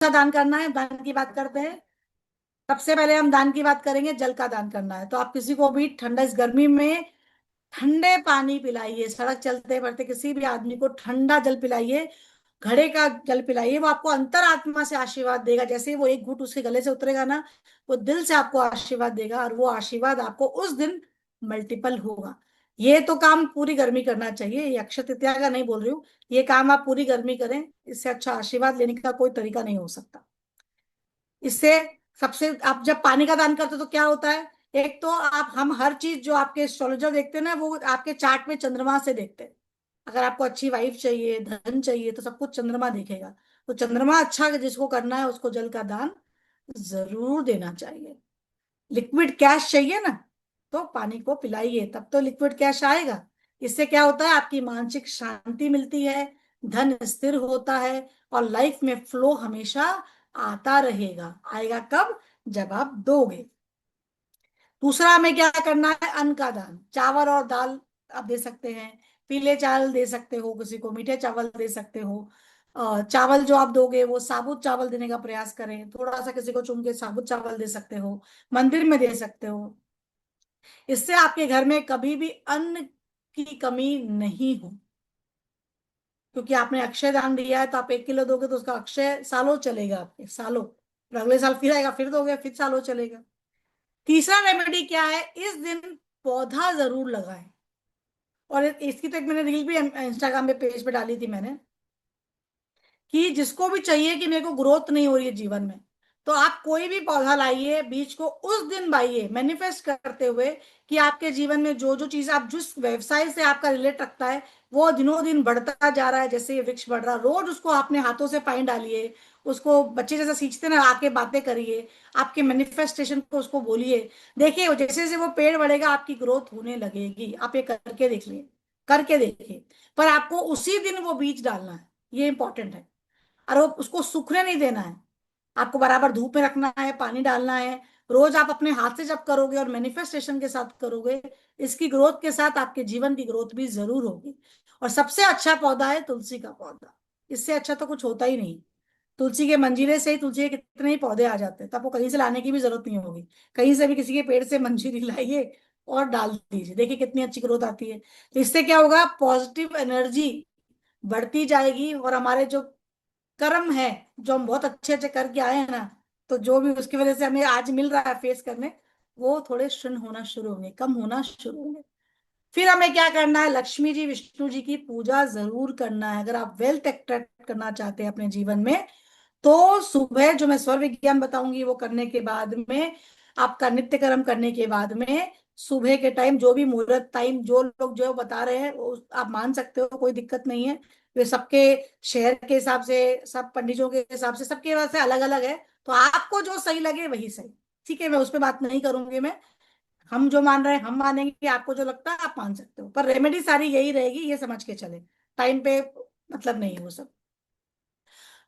सा दान करना है, दान की बात करते हैं। सबसे पहले हम दान की बात करेंगे, जल का दान करना है। तो आप किसी को भी ठंडा, इस गर्मी में ठंडे पानी पिलाइए। सड़क चलते फिरते किसी भी आदमी को ठंडा जल पिलाइए, घड़े का जल पिलाइए। वो आपको अंतरात्मा से आशीर्वाद देगा। जैसे ही वो एक घूंट उसके गले से उतरेगा ना, वो दिल से आपको आशीर्वाद देगा, और वो आशीर्वाद आपको उस दिन मल्टीपल होगा। ये तो काम पूरी गर्मी करना चाहिए, ये अक्षय तृतीया का नहीं बोल रही हूँ। ये काम आप पूरी गर्मी करें, इससे अच्छा आशीर्वाद लेने का कोई तरीका नहीं हो सकता। इससे सबसे, आप जब पानी का दान करते हो तो क्या होता है, एक तो आप, हम हर चीज जो आपके एस्ट्रोलॉजर देखते हैं ना, वो आपके चार्ट में चंद्रमा से देखते हैं। अगर आपको अच्छी वाइफ चाहिए, धन चाहिए, तो सब कुछ चंद्रमा देखेगा। तो चंद्रमा अच्छा जिसको करना है, उसको जल का दान जरूर देना चाहिए। लिक्विड कैश चाहिए ना, तो पानी को पिलाइए, तब तो लिक्विड कैश आएगा। इससे क्या होता है, आपकी मानसिक शांति मिलती है, धन स्थिर होता है, और लाइफ में फ्लो हमेशा आता रहेगा। आएगा कब, जब आप दोगे। दूसरा हमें क्या करना है, अन्न का दान। चावल और दाल आप दे सकते हैं, पीले चावल दे सकते हो, किसी को मीठे चावल दे सकते हो। चावल जो आप दोगे वो साबुत चावल देने का प्रयास करें। थोड़ा सा किसी को चुन के साबुत चावल दे सकते हो, मंदिर में दे सकते हो। इससे आपके घर में कभी भी अन्न की कमी नहीं हो। क्योंकि आपने अक्षय दान दिया है, तो आप 1 किलो दोगे तो उसका अक्षय सालों चलेगा, आपके सालों। फिर अगले साल फिर आएगा, फिर दोगे, फिर सालों चलेगा। तीसरा रेमेडी क्या है, इस दिन पौधा जरूर लगाएं। और इसकी तो एक मैंने रील भी इंस्टाग्राम पे पेज पे डाली थी मैंने, कि जिसको भी चाहिए कि मेरे को ग्रोथ नहीं हो रही है जीवन में, तो आप कोई भी पौधा लाइए, बीज को उस दिन बाइए, मैनिफेस्ट करते हुए कि आपके जीवन में जो जो चीज, आप जिस व्यवसाय से आपका रिलेट रखता है, वो दिनों दिन बढ़ता जा रहा है। जैसे ये वृक्ष बढ़ रहा, रोज उसको आपने हाथों से पानी डालिए, उसको बच्चे जैसा सींचते ना, आके बातें करिए, आपके मैनिफेस्टेशन को उसको बोलिए। देखिए जैसे जैसे वो पेड़ बढ़ेगा, आपकी ग्रोथ होने लगेगी। आप ये करके देख लिए, करके देखिए। पर आपको उसी दिन वो बीज डालना है, ये इंपॉर्टेंट है। और वो उसको सूखने नहीं देना है, आपको बराबर धूप में रखना है, पानी डालना है। रोज आप अपने हाथ से जब करोगे और मैनिफेस्टेशन के साथ करोगे, इसकी ग्रोथ के साथ आपके जीवन की ग्रोथ भी जरूर होगी। और सबसे अच्छा पौधा है तुलसी का पौधा। इससे अच्छा तो कुछ होता ही नहीं। तुलसी के मंजीरे से ही तुलसी के कितने ही पौधे आ जाते हैं, तो आपको कहीं से लाने की भी जरूरत नहीं होगी। कहीं से भी किसी के पेड़ से मंजीरी लाइए और डाल दीजिए, देखिए कितनी अच्छी ग्रोथ आती है। तो इससे क्या होगा, पॉजिटिव एनर्जी बढ़ती जाएगी, और हमारे जो कर्म है, जो हम बहुत अच्छे अच्छे करके आए हैं ना, तो जो भी उसकी वजह से हमें आज मिल रहा है फेस करने, वो थोड़े क्षुण्ण होना शुरू होंगे, कम होना शुरू होंगे। फिर हमें क्या करना है, लक्ष्मी जी विष्णु जी की पूजा जरूर करना है। अगर आप वेल्थ अट्रैक्ट करना चाहते हैं अपने जीवन में, तो सुबह जो मैं स्वर विज्ञान बताऊंगी, वो करने के बाद में, आपका नित्य कर्म करने के बाद में, सुबह के टाइम जो भी मुहूर्त टाइम जो लोग जो बता रहे हैं, वो आप मान सकते हो, कोई दिक्कत नहीं है। वे सबके शहर के हिसाब से, सब पंडितों के हिसाब से, सबके वजह से अलग अलग है। तो आपको जो सही लगे वही सही, ठीक है। मैं उस पर बात नहीं करूंगी मैं। हम जो मान रहे हैं हम मानेंगे, आपको जो लगता है आप मान सकते हो, पर रेमेडी सारी यही रहेगी, ये समझ के चले। टाइम पे मतलब नहीं है वो सब।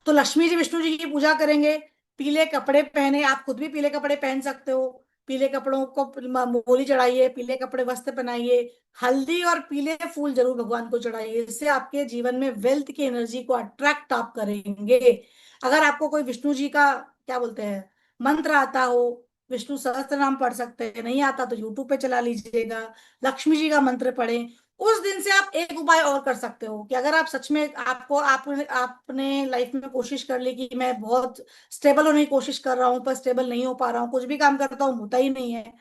तो लक्ष्मी जी विष्णु जी की पूजा करेंगे। पीले कपड़े पहने, आप खुद भी पीले कपड़े पहन सकते हो। पीले कपड़ों को मोली चढ़ाइए, पीले कपड़े वस्त्र पहनाइए। हल्दी और पीले फूल जरूर भगवान को चढ़ाइए। इससे आपके जीवन में वेल्थ की एनर्जी को अट्रैक्ट आप करेंगे। अगर आपको कोई विष्णु जी का, क्या बोलते हैं, मंत्र आता हो, विष्णु सहस्त्र नाम पढ़ सकते हैं, नहीं आता तो यूट्यूब पे चला लीजिएगा, लक्ष्मी जी का मंत्र पढ़ें। उस दिन से आप एक उपाय और कर सकते हो, कि अगर आप सच में, आपको आपने लाइफ में कोशिश कर ली कि मैं बहुत स्टेबल होने की कोशिश कर रहा हूं, पर स्टेबल नहीं हो पा रहा हूँ, कुछ भी काम करता हूँ होता ही नहीं है,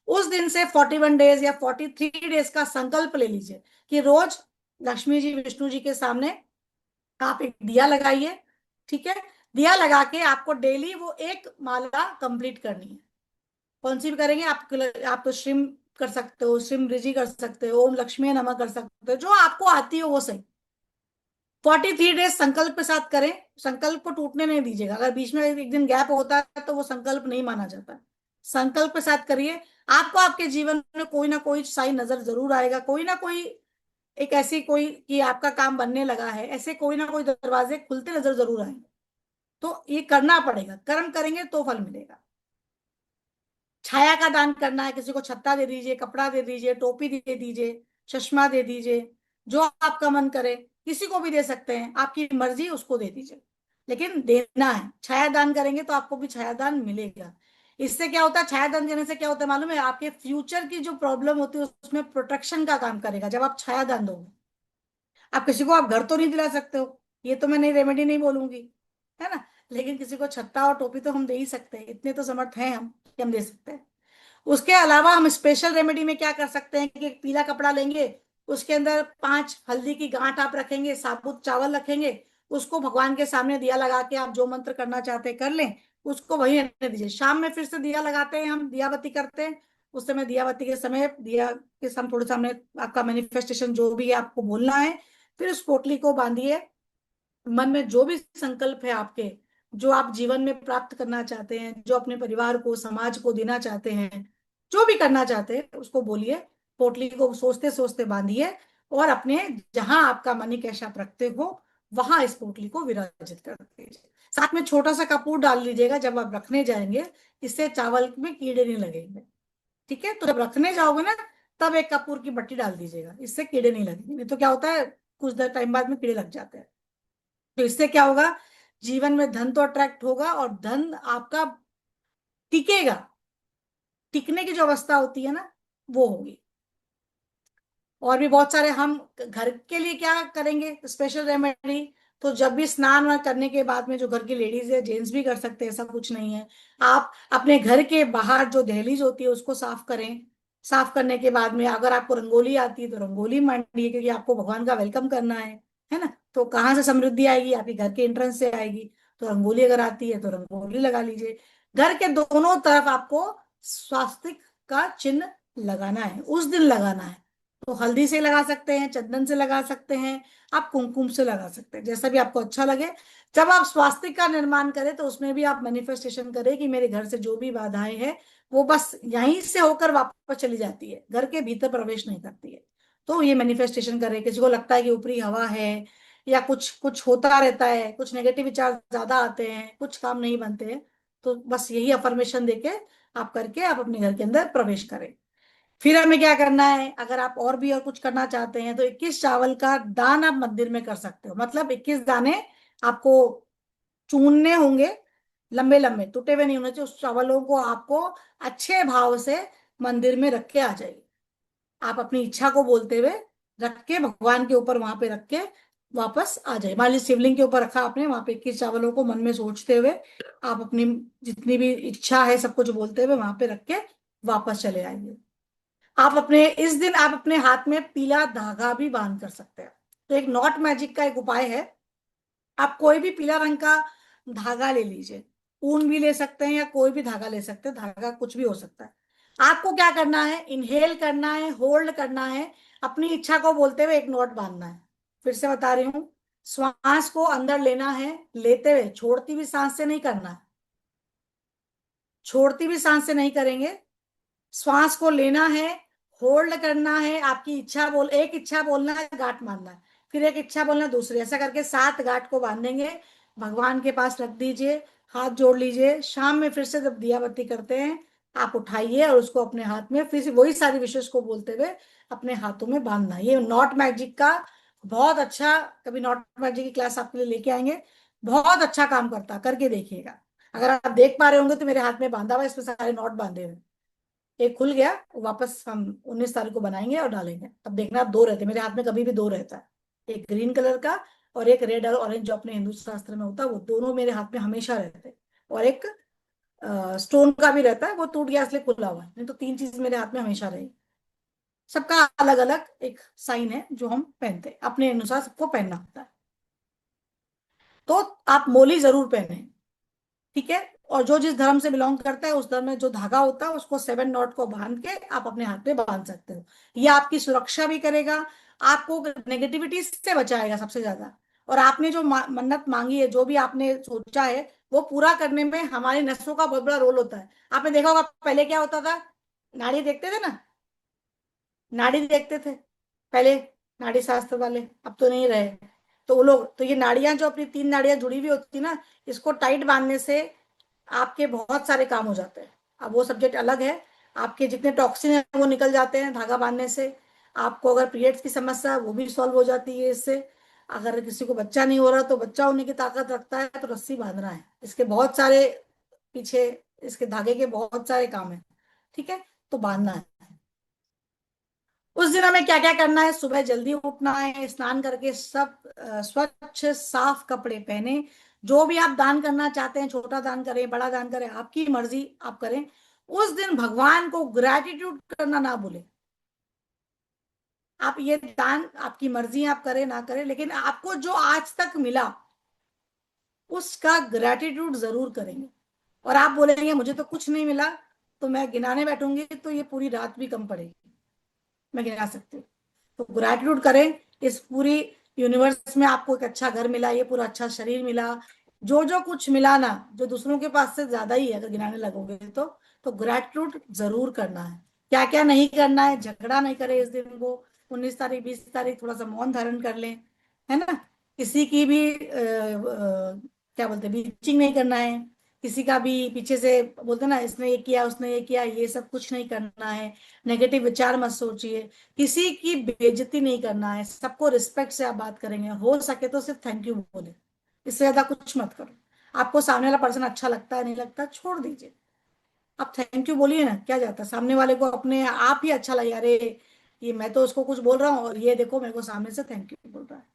उस दिन से 41 डेज या 43 डेज का संकल्प ले लीजिए, कि रोज लक्ष्मी जी विष्णु जी के सामने आप एक दिया लगाइए। ठीक है, दिया लगा के आपको डेली वो एक माला कंप्लीट करनी है। कौन सी भी करेंगे आप तो श्रीम कर सकते हो, श्रीम ऋषि कर सकते हो, ओम लक्ष्मी नमः कर सकते हो, जो आपको आती हो वो सही। 43 डेज संकल्प के साथ करें। संकल्प को टूटने नहीं दीजिएगा। अगर बीच में एक दिन गैप होता है तो वो संकल्प नहीं माना जाता है। संकल्प के साथ करिए। आपको आपके जीवन में कोई ना कोई साइन नजर जरूर आएगा, कोई ना कोई, एक ऐसी कोई कि आपका काम बनने लगा है, ऐसे कोई ना कोई दरवाजे खुलते नजर जरूर आएंगे। तो ये करना पड़ेगा, कर्म करेंगे तो फल मिलेगा। छाया का दान करना है, किसी को छत्ता दे दीजिए, कपड़ा दे दीजिए, टोपी दे दीजिए, चश्मा दे दीजिए, जो आपका मन करे। किसी को भी दे सकते हैं, आपकी मर्जी, उसको दे दीजिए। लेकिन देना है। छायादान करेंगे तो आपको भी छायादान मिलेगा। इससे क्या होता है, छायादान देने से क्या होता है मालूम है, आपके फ्यूचर की जो प्रॉब्लम होती है उसमें प्रोटेक्शन का काम करेगा जब आप छायादान दोगे। आप किसी को आप घर तो नहीं दिला सकते हो, ये तो मैं नहीं रेमेडी नहीं बोलूंगी, है ना, लेकिन किसी को छत्ता और टोपी तो हम दे ही सकते हैं, इतने तो समर्थ हैं हम कि हम दे सकते हैं। उसके अलावा हम स्पेशल रेमेडी में क्या कर सकते हैं कि एक पीला कपड़ा लेंगे, उसके अंदर 5 हल्दी की गांठ आप रखेंगे, साबुत चावल रखेंगे, उसको भगवान के सामने दिया लगा के आप जो मंत्र करना चाहते हैं कर लें, उसको वही रहने दीजिए। शाम में फिर से दिया लगाते हैं, हम दिया बत्ती करते हैं, उस समय दिया बत्ती के समय दिया के सामने थोड़े सामने आपका मैनिफेस्टेशन जो भी है आपको बोलना है। फिर उस पोटली को बांधिए, मन में जो भी संकल्प है आपके, जो आप जीवन में प्राप्त करना चाहते हैं, जो अपने परिवार को समाज को देना चाहते हैं, जो भी करना चाहते हैं उसको बोलिए। पोटली को सोचते सोचते बांधिए और अपने जहां आपका मणिकैश आप रखते हो वहां इस पोटली को विराजित कर दीजिए। साथ में छोटा सा कपूर डाल लीजिएगा जब आप रखने जाएंगे, इससे चावल में कीड़े नहीं लगेंगे। ठीक है, तो जब रखने जाओगे ना तब एक कपूर की बट्टी डाल दीजिएगा, इससे कीड़े नहीं लगेंगे, नहीं तो क्या होता है कुछ देर टाइम बाद में कीड़े लग जाते हैं। तो इससे क्या होगा, जीवन में धन तो अट्रैक्ट होगा और धन आपका टिकेगा, टिकने की जो अवस्था होती है ना वो होगी। और भी बहुत सारे हम घर के लिए क्या करेंगे स्पेशल रेमेडी, तो जब भी स्नान वान करने के बाद में जो घर की लेडीज है, जेंट्स भी कर सकते हैं, ऐसा कुछ नहीं है। आप अपने घर के बाहर जो दहलीज होती है उसको साफ करें। साफ करने के बाद में अगर आपको रंगोली आती है तो रंगोली मांडिए, क्योंकि आपको भगवान का वेलकम करना है ना। तो कहाँ से समृद्धि आएगी, आपके घर के एंट्रेंस से आएगी। तो रंगोली अगर आती है तो रंगोली लगा लीजिए। घर के दोनों तरफ आपको स्वास्तिक का चिन्ह लगाना है, उस दिन लगाना है। तो हल्दी से लगा सकते हैं, चंदन से लगा सकते हैं, आप कुमकुम से लगा सकते हैं, जैसा भी आपको अच्छा लगे। जब आप स्वास्तिक का निर्माण करें तो उसमें भी आप मैनिफेस्टेशन करें कि मेरे घर से जो भी बाधाएं हैं वो बस यहीं से होकर वापस चली जाती है, घर के भीतर प्रवेश नहीं करती है। तो ये मैनिफेस्टेशन करें। किसी को लगता है कि ऊपरी हवा है या कुछ कुछ होता रहता है, कुछ नेगेटिव विचार ज्यादा आते हैं, कुछ काम नहीं बनते हैं, तो बस यही अफर्मेशन देके आप करके आप अपने घर के अंदर प्रवेश करें। फिर हमें क्या करना है, अगर आप और भी और कुछ करना चाहते हैं तो 21 चावल का दान आप मंदिर में कर सकते हो। मतलब 21 दाने आपको चुनने होंगे, लंबे लंबे टूटे हुए नहीं होने चाहिए। उस चावलों को आपको अच्छे भाव से मंदिर में रख के आ जाइए। आप अपनी इच्छा को बोलते हुए रख के भगवान के ऊपर वहां पे रख के वापस आ जाए। मान लीजिए शिवलिंग के ऊपर रखा आपने, वहां पे 21 चावलों को मन में सोचते हुए आप अपनी जितनी भी इच्छा है सब कुछ बोलते हुए वहां पे रख के वापस चले आएंगे। आप अपने इस दिन आप अपने हाथ में पीला धागा भी बांध कर सकते हैं। तो एक नॉट मैजिक का एक उपाय है, आप कोई भी पीला रंग का धागा ले लीजिए, ऊन भी ले सकते हैं या कोई भी धागा ले सकते हैं, धागा कुछ भी हो सकता है। आपको क्या करना है, इनहेल करना है, होल्ड करना है, अपनी इच्छा को बोलते हुए एक नॉट बांधना है। फिर से बता रही हूँ, श्वास को अंदर लेना है, लेते हुए छोड़ती हुई सांस से नहीं करना है, छोड़ती हुई सांस से नहीं करेंगे। श्वास को लेना है, होल्ड करना है, आपकी इच्छा बोल, एक इच्छा बोलना है, गांठ मारना है, फिर एक इच्छा बोलना है दूसरी, ऐसा करके 7 गांठ को बांधेंगे। भगवान के पास रख दीजिए, हाथ जोड़ लीजिए। शाम में फिर से जब दिया बत्ती करते हैं आप उठाइए और उसको अपने हाथ में फिर से वही सारी विशेष को बोलते हुए अपने हाथों में बांधना है। ये नॉट मैजिक का बहुत अच्छा, कभी नॉट मैजिक की क्लास आपके लिए लेके आएंगे, बहुत अच्छा काम करता है, करके देखिएगा। अगर आप देख पा रहे होंगे तो मेरे हाथ में बांधा हुआ है, इसमें सारे नॉट बांधे हुए हैं। एक खुल गया, वापस हम 19 तारीख को बनाएंगे और डालेंगे, तब देखना आप दो रहते हैं। मेरे हाथ में कभी भी दो रहता है, एक ग्रीन कलर का और एक रेड और ऑरेंज जो अपने हिंदू शास्त्र में होता है, वो दोनों मेरे हाथ में हमेशा रहते हैं। और एक स्टोन का भी रहता है, वो टूट गया इसलिए खुला हुआ है, नहीं तो 3 चीज मेरे हाथ में हमेशा रही। सबका अलग अलग एक साइन है जो हम पहनते हैं, अपने अनुसार सबको पहनना होता है। तो आप मोली जरूर पहने, ठीक है। और जो जिस धर्म से बिलोंग करता है उस धर्म में जो धागा होता है उसको 7 नॉट को बांध के आप अपने हाथ में बांध सकते हो। ये आपकी सुरक्षा भी करेगा, आपको नेगेटिविटी से बचाएगा सबसे ज्यादा। और आपने जो मन्नत मांगी है, जो भी आपने सोचा है, वो पूरा करने में हमारी नसों का बहुत बड़ा रोल होता है। आपने देखा होगा पहले क्या होता था, नाड़ी देखते थे ना, नाड़ी देखते थे पहले, नाड़ी शास्त्र वाले, अब तो नहीं रहे। तो वो लोग तो ये नाड़ियां जो अपनी 3 नाड़ियां जुड़ी हुई होती ना, इसको टाइट बांधने से आपके बहुत सारे काम हो जाते हैं। अब वो सब्जेक्ट अलग है। आपके जितने टॉक्सिन है वो निकल जाते हैं धागा बांधने से। आपको अगर पीरियड्स की समस्या है वो भी सॉल्व हो जाती है इससे। अगर किसी को बच्चा नहीं हो रहा तो बच्चा होने की ताकत रखता है, तो रस्सी बांधना है। इसके बहुत सारे पीछे, इसके धागे के बहुत सारे काम है। ठीक है, तो बांधना है। उस दिन हमें क्या क्या करना है? सुबह जल्दी उठना है, स्नान करके सब स्वच्छ साफ कपड़े पहने। जो भी आप दान करना चाहते हैं, छोटा दान करें, बड़ा दान करें, आपकी मर्जी, आप करें। उस दिन भगवान को ग्रैटिट्यूड करना ना भूलें। आप ये दान आपकी मर्जी है, आप करें ना करें, लेकिन आपको जो आज तक मिला उसका ग्रैटिट्यूड जरूर करेंगे। और आप बोलेंगे मुझे तो कुछ नहीं मिला, तो मैं गिनाने बैठूंगी तो ये पूरी रात भी कम पड़ेगी, मैं गिना सकती हूँ। तो ग्रैटिट्यूड करें। इस पूरी यूनिवर्स में आपको एक अच्छा घर मिला, ये पूरा अच्छा शरीर मिला, जो जो कुछ मिला ना, जो दूसरों के पास से ज्यादा ही है अगर गिनाने लगोगे तो ग्रैटिट्यूड जरूर करना है। क्या क्या नहीं करना है? झगड़ा नहीं करे इस दिन को, 19 तारीख 20 तारीख थोड़ा सा मौन धारण कर लें, है ना। किसी की भी क्या बोलते हैं, बीचिंग नहीं करना है। किसी का भी पीछे से बोलते हैं ना, इसने ये किया उसने ये किया, ये सब कुछ नहीं करना है। नेगेटिव विचार मत सोचिए। किसी की बेइज्जती नहीं करना है, सबको रिस्पेक्ट से आप बात करेंगे। हो सके तो सिर्फ थैंक यू बोले, इससे ज्यादा कुछ मत करो। आपको सामने वाला पर्सन अच्छा लगता है नहीं लगता, छोड़ दीजिए। आप थैंक यू बोलिए ना, क्या जाता है, सामने वाले को अपने आप ही अच्छा लगे, अरे ये मैं तो उसको कुछ बोल रहा हूँ और ये देखो मेरे को सामने से थैंक यू बोल रहा है।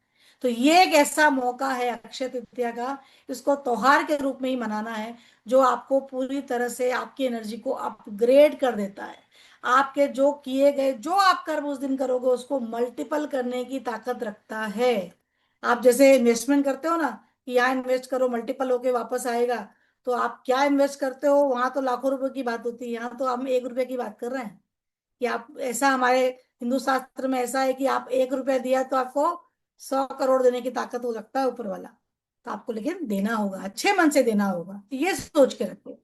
तो ये एक ऐसा मौका है अक्षय तृतीया का, इसको त्योहार के रूप में ही मनाना है, जो आपको पूरी तरह से आपकी एनर्जी को अपग्रेड कर देता है। आपके जो किए गए, जो आप कर्म उस दिन करोगे उसको मल्टीपल करने की ताकत रखता है। आप जैसे इन्वेस्टमेंट करते हो ना, कि यहाँ इन्वेस्ट करो मल्टीपल होके वापस आएगा, तो आप क्या इन्वेस्ट करते हो, वहां तो लाखों रुपए की बात होती है, यहाँ तो हम 1 रुपए की बात कर रहे हैं। कि आप ऐसा, हमारे हिंदू शास्त्र में ऐसा है कि आप 1 रुपया दिया तो आपको 100 करोड़ देने की ताकत हो सकता है ऊपर वाला। तो आपको लेकिन देना होगा, अच्छे मन से देना होगा, ये सोच के रखो।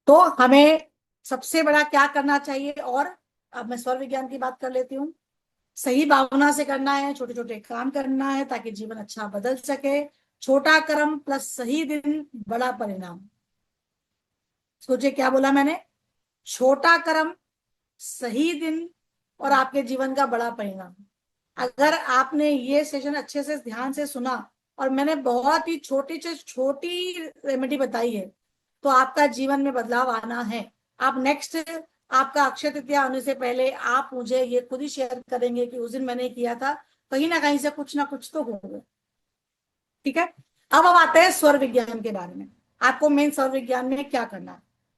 तो हमें सबसे बड़ा क्या करना चाहिए? और अब मैं स्वर विज्ञान की बात कर लेती हूँ। सही भावना से करना है, छोटे छोटे काम करना है ताकि जीवन अच्छा बदल सके। छोटा कर्म प्लस सही दिन, बड़ा परिणाम। सोचिए क्या बोला मैंने? छोटा कर्म, सही दिन, और आपके जीवन का बड़ा परिणाम। अगर आपने ये सेशन अच्छे से ध्यान से सुना, और मैंने बहुत ही छोटी से छोटी रेमेडी बताई है, तो आपका जीवन में बदलाव आना है। आप नेक्स्ट, आपका अक्षय तृतीया आने से पहले आप मुझे ये खुद ही शेयर करेंगे कि उस दिन मैंने किया था, कहीं ना कहीं से कुछ ना कुछ तो होगा। ठीक है। अब हम आते हैं स्वर विज्ञान के बारे में। आपको मेन स्वर विज्ञान में क्या करना है?